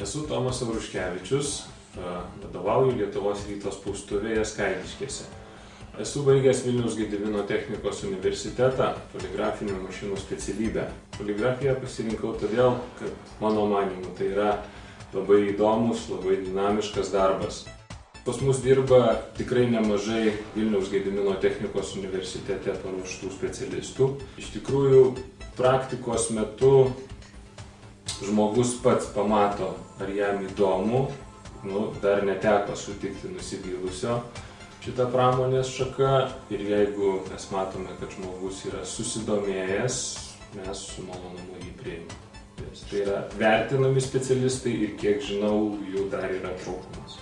Esu Tomas Auruškevičius, vadovauju Lietuvos ryto spaustuvėje Skaidiškėse. Esu baigęs Vilniaus Gedimino technikos universitetą poligrafinių mašinų specialybę. Poligrafiją pasirinkau todėl, kad mano manymu tai yra labai įdomus, labai dinamiškas darbas. Pas mus dirba tikrai nemažai Vilniaus Gedimino technikos universitete paruoštų specialistų. Iš tikrųjų, praktikos metu žmogus pats pamato, ar jam įdomu, dar neteko sutikti nusivylusio šitą pramonės šaką, ir jeigu mes matome, kad žmogus yra susidomėjęs, mes su malonumu jį priimame. Tai yra vertinami specialistai ir kiek žinau, jų dar yra trūkumas.